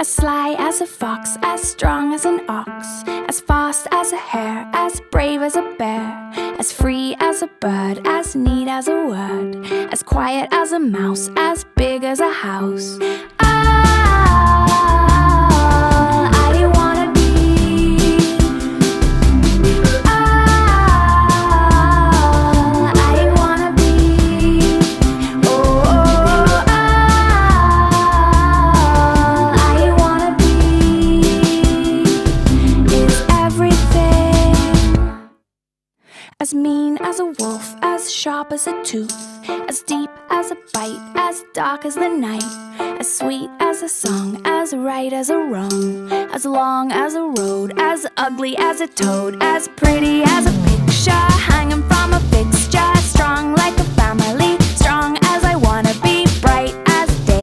As sly as a fox, as strong as an ox, as fast as a hare, as brave as a bear, as free as a bird, as neat as a word, as quiet as a mouse, as big as a house. I wanna be. I wanna be. Oh, I wanna be is everything. As mean as a wolf, as sharp as a tooth, as deep as a bite, as dark as the night, as sweet as a song, as right as a wrong, as long as a road, as ugly as a toad, as pretty as a picture hanging from a fixture.